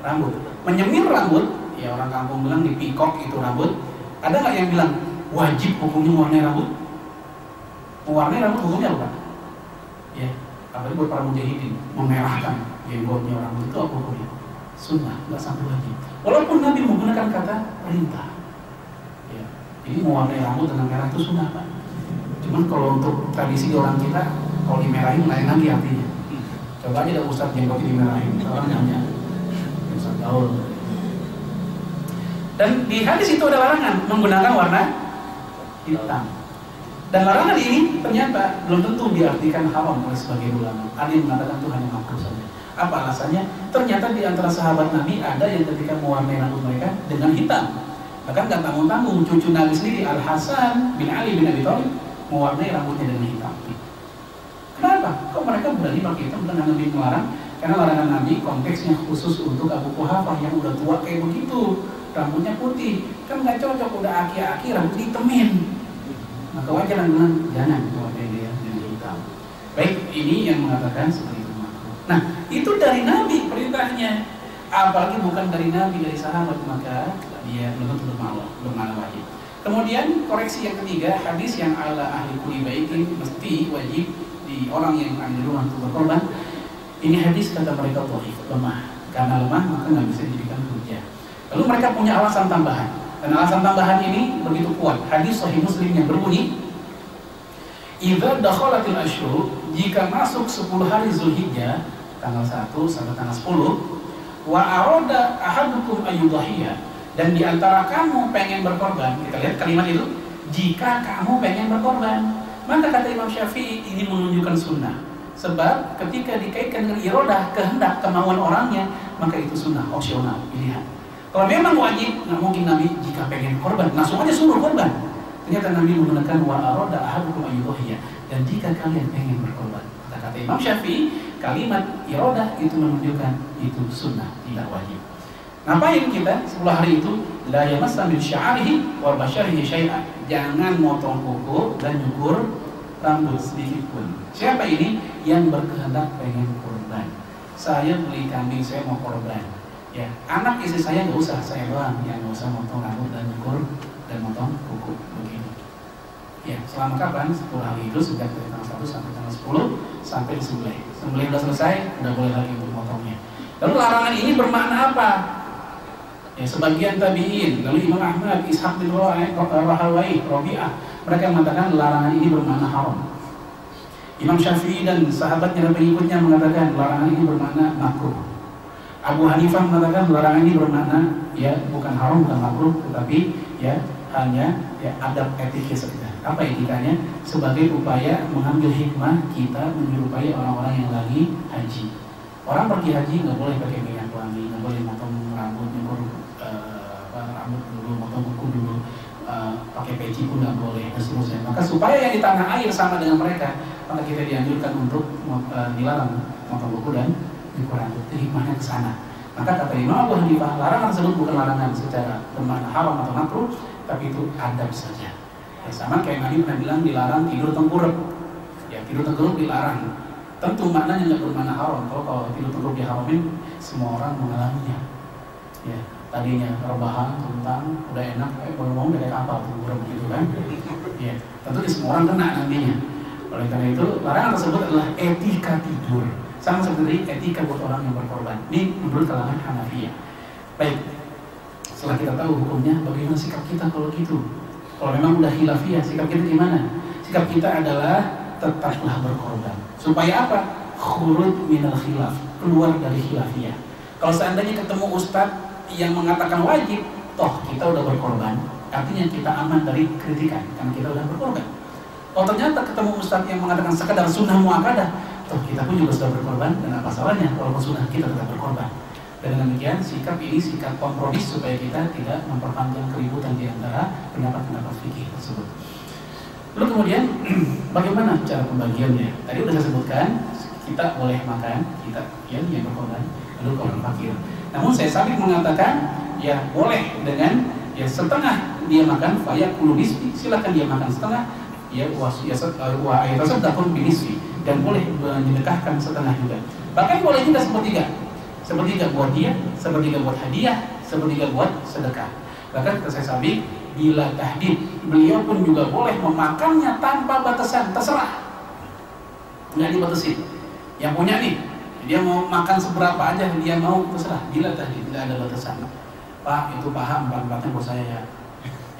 rambut, menyemir rambut. Ya, orang kampung bilang dipikok itu rambut. Ada nggak yang bilang wajib hukumnya mewarnai rambut? Mewarnai rambut hukumnya apa? Ya, apalagi buat para mujahidin, memerahkan jenggotnya rambut itu apa hukumnya? Sunnah, nggak sampai wajib. Walaupun Nabi menggunakan kata perintah. Ya, jadi mewarnai rambut dengan merah itu sunnah, Pak. Cuman kalau untuk tradisi orang kita, kalau dimerahin lain lagi artinya. Coba aja ada ustadz jenggotnya dimerahin, orang nanya, ustadz gaul. Dan di hadis itu ada larangan menggunakan warna hitam. Dan larangan ini ternyata belum tentu diartikan haram oleh sebagian ulama. Ada yang mengatakan itu hanya makruh saja. Apa alasannya? Ternyata di antara sahabat Nabi ada yang ketika mewarnai rambut mereka dengan hitam. Bahkan gak tanggung-tanggung, cucu Nabi sendiri Al-Hasan bin Ali bin Abi Thalib mewarnai rambutnya dengan hitam. Kenapa? Kok mereka berani pakai hitam dengan Nabi melarang? Karena larangan Nabi konteksnya khusus untuk Abu Quhafah yang udah tua kayak begitu, rambutnya putih, kan nggak cocok, udah aki-aki rambut ditemin. Maka wajar dengan jangan mewarnai dia dengan hitam. Baik, ini yang mengatakan seperti itu. Nah, itu dari Nabi perintahnya. Apalagi bukan dari Nabi, dari sahabat, maka dia belum tentu bermakna wajib. Kemudian koreksi yang ketiga, hadis yang ala ahli kulli baitin mesti wajib di orang yang ada di rumah untuk berkorban. Ini hadis kata mereka dhaif, lemah. Karena lemah maka nggak bisa dijadikan hujjah. Lalu mereka punya alasan tambahan. Dan alasan tambahan ini begitu kuat. Hadis Sahih Muslim yang berbunyi, idza dakhalatil asyhur, jika masuk 10 hari Zulhijjah, tanggal 1 sampai tanggal 10, wa arada ahadukum ayyudhiyah, dan di antara kamu pengen berkorban. Kita lihat kalimat itu, jika kamu pengen berkorban. Maka kata Imam Syafi'i ini menunjukkan sunnah. Sebab ketika dikaitkan dengan iradah, kehendak, kemauan orangnya, maka itu sunnah, opsional, pilihan. Kalau memang wajib, nggak mungkin Nabi jika pengen korban langsung aja suruh korban. Ternyata Nabi menggunakan wa arada ahadukum ayyudhiyah, dan jika kalian pengen berkorban. Kata Imam Syafi'i, kalimat iradah itu menunjukkan itu sunnah, tidak wajib. Ngapain kita 10 hari itu? La yamassa min sya'arihi wa basyarihi syai'an. Jangan motong kuku dan nyukur rambut sedikit pun. Siapa ini? Yang berkehendak pengen korban. Saya beli kambing, saya mau korban. Ya, anak istri saya nggak usah, saya doang yang nggak usah motong rambut dan nyukur dan motong kuku begini. Ya, selama kapan? 10 hari itu sejak dari tanggal 1 sampai tanggal 10 sampai disembelih. Sembelih udah selesai, udah boleh lagi untuk motongnya. Lalu larangan ini bermakna apa? Ya, sebagian tabi'in, lalu Imam Ahmad, Ishaq bin Rahawai, Rabi'ah, mereka mengatakan larangan ini bermakna haram. Imam Syafi'i dan sahabatnya dan pengikutnya mengatakan larangan ini bermakna makruh. Abu Hanifah mengatakan larangan ini bermakna ya bukan haram, bukan makruh, tetapi ya hanya ya adab etiknya saja. Apa etikanya? Sebagai upaya mengambil hikmah kita menyerupai orang-orang yang lagi haji. Orang pergi haji nggak boleh pakai minyak wangi, nggak boleh motong rambut, nyukur rambut dulu, motong kuku dulu, pakai peci pun nggak boleh, dan seterusnya. Maka supaya yang di tanah air sama dengan mereka, maka kita dianjurkan untuk dilarang motong kuku dan nyukur rambut. Itu hikmahnya ke sana. Maka kata Imam Abu Hanifah, larangan tersebut bukan larangan secara bermakna haram atau makruh, tapi itu adab saja. Ya, sama kayak Nabi pernah bilang dilarang tidur tengkurap. Ya, tidur tengkurap dilarang. Tentu maknanya nggak bermakna haram. Kalau tidur tengkurap diharamin, semua orang mengalaminya. Ya, tadinya rebahan, tentang, udah enak, ngomong dari kapal tengkurap gitu kan. Ya, tentu di semua orang kena nantinya. Oleh karena itu, larangan tersebut adalah etika tidur. Sama seperti etika buat orang yang berkorban. Ini menurut kalangan Hanafiyah. Baik, setelah kita tahu hukumnya, bagaimana sikap kita kalau gitu? Kalau memang udah khilafiyah, sikap kita gimana? Sikap kita adalah tetaplah berkorban. Supaya apa? Khurud minal khilaf, keluar dari khilafiyah. Kalau seandainya ketemu ustadz yang mengatakan wajib, toh kita udah berkorban, artinya kita aman dari kritikan, karena kita udah berkorban. Kalau ternyata ketemu ustadz yang mengatakan sekadar sunnah muakkadah, toh kita pun juga sudah berkorban, dan apa salahnya walaupun sunnah kita tetap berkorban. Dan demikian sikap ini sikap kompromis supaya kita tidak memperpanjang keributan di antara pendapat-pendapat fikih tersebut. Lalu kemudian bagaimana cara pembagiannya? Tadi sudah saya sebutkan, kita boleh makan, kita yang berkorban, lalu orang fakir. Namun saya sabik mengatakan ya boleh dengan ya setengah dia makan, fayakulu nisfi, silakan dia makan setengah, ya wa ayatasaddaqu binisfi, dan boleh menyedekahkan setengah juga. Bahkan boleh juga sepertiga buat dia, sepertiga buat hadiah, sepertiga buat sedekah. Bahkan kata saya sabik, bila tahdid, beliau pun juga boleh memakannya tanpa batasan, terserah, nggak dibatasin. Yang punya nih, dia mau makan seberapa aja dia mau, terserah. Bila tahdid, tidak ada batasan. Pak, itu paha 4-4-nya buat saya ya.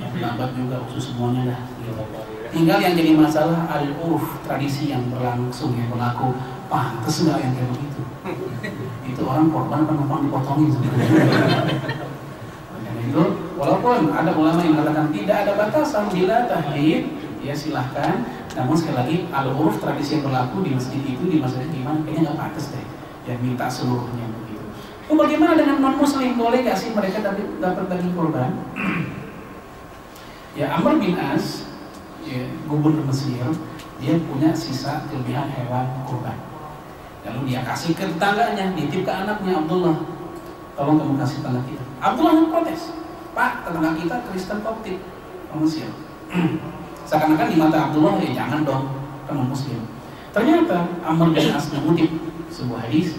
Yang lambat juga khusus semuanya dah. Gitu. Tinggal yang jadi masalah al-urf, tradisi yang berlangsung, yang berlaku. Pantes nggak yang kayak begitu? Itu orang korban penumpang dipotongin sebenarnya. Karena itu, walaupun ada ulama yang mengatakan tidak ada batasan bila tahdid, ya silahkan. Namun sekali lagi, al-urf tradisi yang berlaku di masjid itu, di masjid gimana? Kayaknya nggak pantas deh. Ya minta seluruhnya begitu. Oh, bagaimana dengan non-muslim? Boleh nggak sih mereka dapat daging korban? Ya, Amr bin As, ya, gubernur Mesir, dia punya sisa kelebihan hewan kurban. Lalu dia kasih ke tetangganya, nitip ke anaknya Abdullah, tolong kamu kasih tetangga kita. Abdullah yang protes, Pak, tetangga kita Kristen Koptik, Mesir. Seakan-akan di mata Abdullah, ya jangan dong, kamu Muslim. Ternyata Amr bin As mengutip sebuah hadis,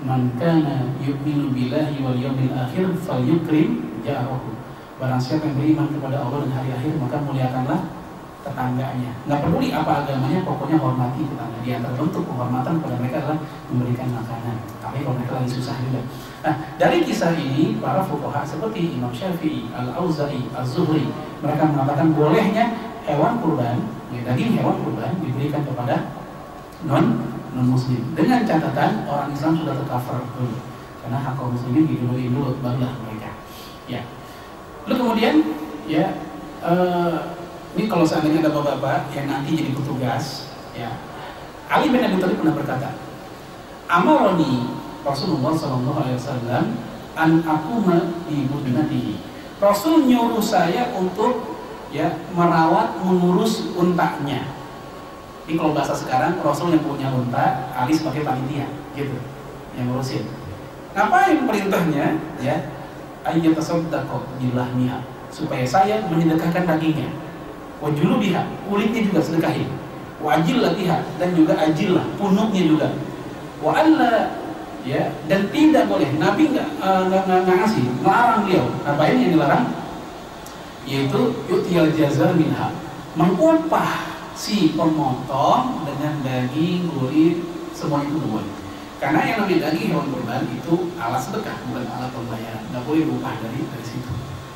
man kana yu'minu billahi wal yawmil akhir falyukrim jarahu. Barang siapa yang beriman kepada Allah dan hari akhir, maka muliakanlah tetangganya. Nggak peduli apa agamanya, pokoknya hormati tetangga. Di antara bentuk penghormatan kepada mereka adalah memberikan makanan. Tapi kalau mereka lagi susah juga. Nah, dari kisah ini para fuqaha seperti Imam Syafi'i, Al-Auza'i, Az-Zuhri, mereka mengatakan bolehnya hewan kurban, daging hewan kurban diberikan kepada non-muslim. Dengan catatan orang Islam sudah tercover dulu. Karena hak kaum muslimin diduluin dulu, barulah mereka. Ya. Lalu kemudian ya ini kalau seandainya ada bapak-bapak yang nanti jadi petugas, ya, Ali bin Abi Thalib pernah berkata, Amaroni Rasulullah SAW an aquma di budnatihi. Rasul nyuruh saya untuk ya merawat, mengurus untanya. Ini kalau bahasa sekarang, Rasul yang punya unta, Ali sebagai panitia, gitu, yang ngurusin. Ngapain perintahnya? Ya, ayyatasaddaqu bilahmiha, supaya saya menyedekahkan dagingnya. Wajulubiha, kulitnya juga sedekahin. Wajillatiha, dan juga ajillah, punuknya juga. Wa alla, ya, dan tidak boleh. Nabi nggak ngasih, melarang beliau. Apa ini yang dilarang? yaitu yu'tiyal jaza minha, mengupah si pemotong dengan daging, kulit, semua itu boleh. Karena yang namanya daging hewan kurban itu alat sedekah, bukan alat pembayaran. Nggak boleh upah dari situ.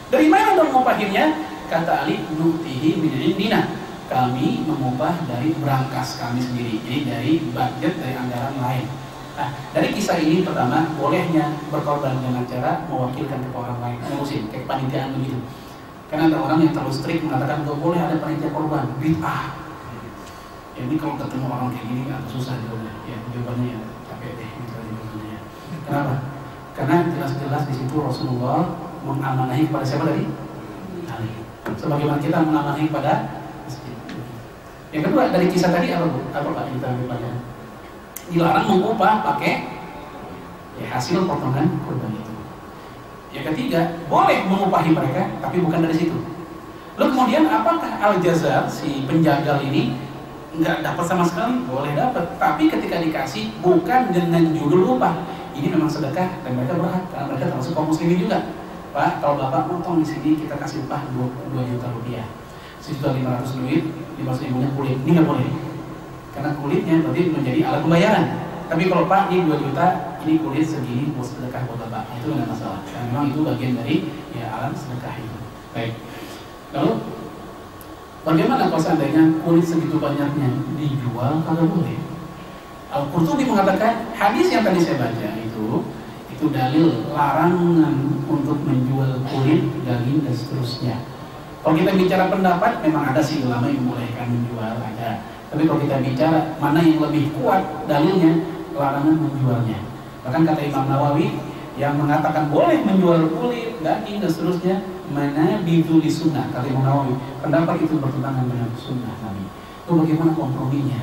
Dari mana dong ngupahinnya? Kata Ali, nutihi min indina. Kami mengupah dari brankas kami sendiri, jadi dari budget, dari anggaran lain. Nah, dari kisah ini pertama, bolehnya berkorban dengan cara mewakilkan ke orang lain, ngurusin, kayak panitiaan begitu. Karena ada orang yang terlalu strict mengatakan nggak boleh ada panitia korban, bid'ah. Ya, ini kalau ketemu orang kayak gini agak susah jawabnya. Ya, jawabannya ya capek deh gitu jawabannya. Kenapa? Karena jelas-jelas di situ Rasulullah mengamanahi kepada siapa tadi? Ali. Sebagaimana kita mengamanahi kepada masjid. Yang kedua dari kisah tadi apa Bu? Apa Pak yang kita ambil pelajaran? Dilarang mengupah pakai ya, hasil potongan kurban itu. Yang ketiga, boleh mengupahi mereka, tapi bukan dari situ. Lalu kemudian apakah al-jazar si penjagal ini nggak dapat sama sekali? Boleh dapat, tapi ketika dikasih bukan dengan judul upah. Ini memang sedekah dan mereka berhak karena mereka termasuk kaum muslimin juga. Pak, kalau Bapak potong di sini kita kasih upah 2 juta rupiah. 1.500 duit, 500.000-nya kulit. Ini nggak boleh. Karena kulitnya berarti menjadi alat pembayaran. Tapi kalau Pak, ini 2 juta, ini kulit segini buat sedekah buat Bapak. Itu nggak masalah. Karena memang itu bagian dari ya alat sedekah itu. Baik. Lalu bagaimana kalau seandainya kulit segitu banyaknya dijual? Kagak boleh. Al-Qurtubi mengatakan hadis yang tadi saya baca itu dalil larangan untuk menjual kulit, daging dan seterusnya. Kalau kita bicara pendapat, memang ada sih ulama yang membolehkan menjual, ada. Tapi kalau kita bicara mana yang lebih kuat dalilnya, larangan menjualnya. Bahkan kata Imam Nawawi yang mengatakan boleh menjual kulit, daging dan seterusnya, mana biduli sunnah. Kata Imam Nawawi, pendapat itu bertentangan dengan sunnah Nabi. Itu bagaimana komprominya?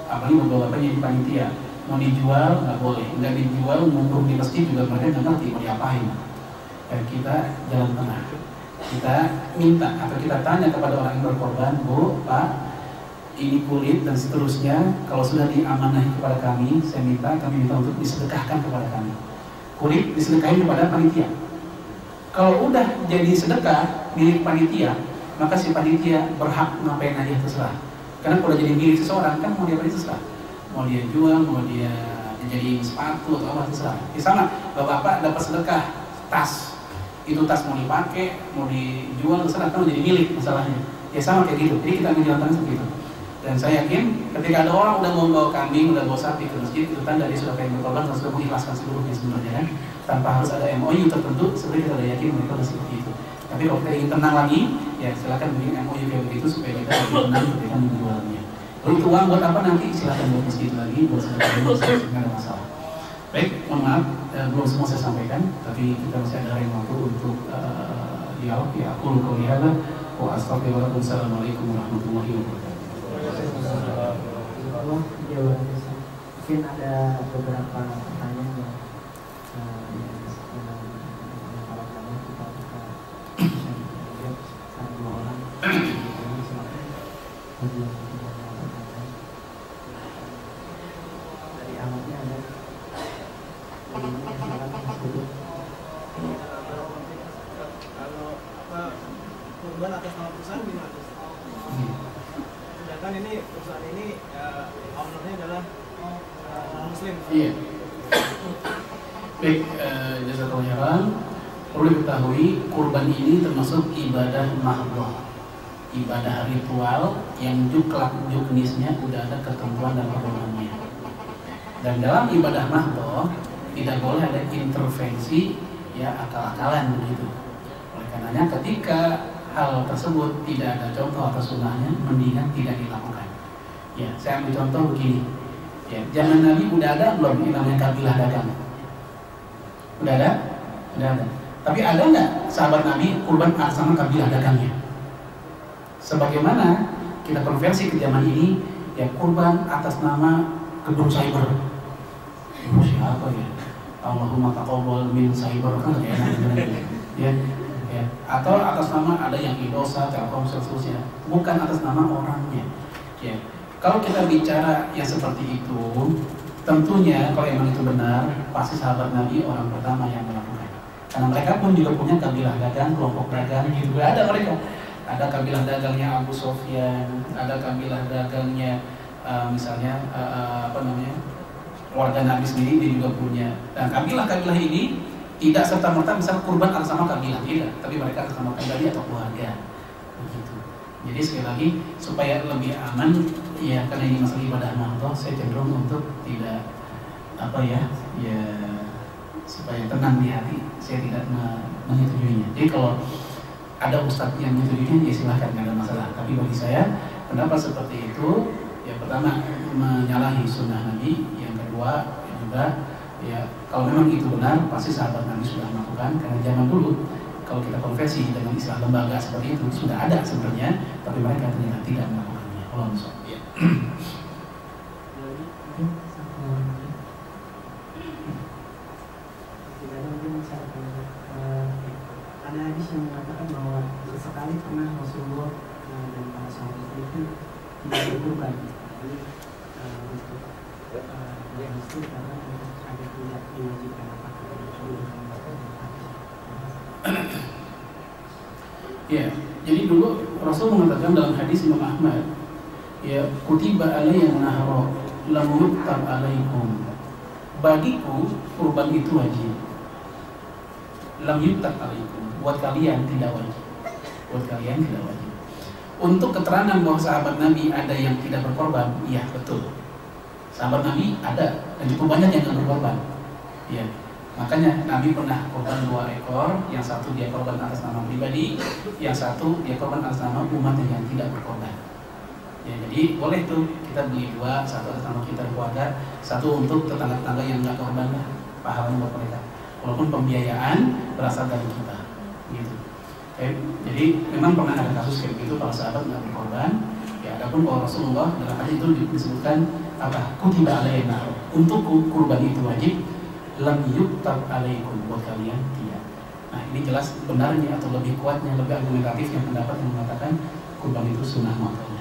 Apalagi beberapa yang di panitia mau dijual nggak boleh, nggak dijual ngumpul di masjid juga mereka nggak ngerti mau diapain. Dan kita jalan tengah. Kita minta atau kita tanya kepada orang yang berkorban, Bu, Pak, ini kulit dan seterusnya, kalau sudah diamanahi kepada kami, kami minta untuk disedekahkan kepada kami. Kulit disedekahin kepada panitia. Kalau udah jadi sedekah milik panitia, maka si panitia berhak ngapain aja terserah. Karena kalau jadi milik seseorang kan mau dia beli terserah. Mau dia jual, mau dia jadi sepatu atau apa terserah. Ya sama, bapak dapat sedekah tas, itu tas mau dipakai, mau dijual terserah, kan jadi milik masalahnya. Ya sama kayak gitu. Jadi kita menjalankan seperti itu. Dan saya yakin ketika ada orang udah mau bawa kambing, udah bawa sapi ke masjid, itu tanda dia sudah pengen berkorban dan sudah mengikhlaskan seluruhnya sebenarnya kan. Tanpa harus ada MOU tertentu, sebenarnya kita udah yakin mereka udah seperti itu. Tapi kalau kita ingin tenang lagi, ya silakan bikin MOU kayak begitu supaya kita lebih tenang ketika menjualnya. Kalau itu uang buat apa nanti silakan buat masjid lagi, buat sedekah, nggak ada masalah. Baik, mohon maaf, belum semua saya sampaikan, tapi kita masih ada lain waktu untuk dialog. Ya, aku qouli hadza wa astaghfirullahaladzim. Assalamualaikum warahmatullahi wabarakatuh. Mungkin ada beberapa pertanyaan yang kalau kamu kita bisa jawab satu dua orang. Dari awalnya ada kalau korban atas nama perusahaan gimana? Sedangkan ini perusahaan ini ownernya adalah muslim. Iya. Baik, jazakallahu khairan. Perlu diketahui kurban ini termasuk ibadah mahdhah, ibadah ritual yang juknisnya udah ada ketentuan dan pedomannya. Dan dalam ibadah mahdhah tidak boleh ada intervensi ya akal-akalan begitu. Oleh karenanya ketika hal tersebut tidak ada contoh atau sunnahnya, mendingan tidak dilakukan. Ya, saya ambil contoh begini. Ya, zaman Nabi udah ada belum yang namanya kabilah dagang? Udah ada? Udah ada. Tapi ada nggak sahabat Nabi kurban atas nama kabilah dagangnya? Sebagaimana kita konversi ke zaman ini, ya kurban atas nama gedung cyber. Siapa ya? Allahumma taqabbal min cyber kan ya, ya. Ya, atau atas nama ada yang Indosat, Telkomsel, seterusnya, bukan atas nama orangnya. Ya, kalau kita bicara yang seperti itu, tentunya kalau emang itu benar, pasti sahabat Nabi orang pertama yang melakukan. Karena mereka pun juga punya kabilah dagang, kelompok dagang gitu. Ada mereka. Ada kabilah dagangnya Abu Sofyan, ada kabilah dagangnya misalnya warga Nabi sendiri dia juga punya. Dan kabilah-kabilah ini tidak serta-merta misal kurban atas nama kabilah, tidak, tapi mereka atas nama pribadi atau keluarga. Begitu. Jadi sekali lagi supaya lebih aman, ya karena ini masalah ibadah mahdoh, saya cenderung untuk tidak supaya tenang di hati, saya tidak menyetujuinya. Jadi kalau ada ustadz yang menyetujuinya, ya silahkan, nggak ada masalah. Tapi bagi saya pendapat seperti itu, yang pertama menyalahi sunnah Nabi, yang kedua juga ya kalau memang itu benar pasti sahabat Nabi sudah melakukan. Karena zaman dulu kalau kita konversi dengan istilah lembaga seperti itu sudah ada sebenarnya, tapi mereka ternyata tidak melakukannya. Allah SWT. Ya. Ada hadis yang mengatakan bahwa sesekali pernah Rasulullah dan para sahabat itu tidak berkorban. Jadi untuk yang itu karena ada tidak diwajibkan apakah Ya, jadi dulu Rasul mengatakan dalam hadis Imam Ahmad, ya kutiba alayya nahra lam yuktab alaikum. Bagiku kurban itu wajib. Lam yuktab alaikum. Buat kalian tidak wajib. Buat kalian tidak wajib. Untuk keterangan bahwa sahabat Nabi ada yang tidak berkorban, iya betul. Sahabat Nabi ada, dan cukup banyak yang tidak berkorban. Ya, makanya Nabi pernah korban 2 ekor, yang satu dia korban atas nama pribadi, yang satu dia korban atas nama umat yang tidak berkorban. Ya, jadi boleh tuh kita beli 2, satu atas nama kita keluarga, satu untuk tetangga-tetangga yang nggak korban, pahalanya buat mereka. Walaupun pembiayaan berasal dari kita, gitu. Okay. Jadi memang pernah ada kasus kayak gitu, para sahabat nggak berkorban. Ya, adapun kalau Rasulullah dalam hadis itu disebutkan apa? Kutiba alaina. Untuk kurban itu wajib, lam yuktab alaikum, buat kalian tidak. Nah, ini jelas benarnya atau lebih kuatnya, lebih argumentatifnya pendapat yang mengatakan kurban itu sunnah muakkad.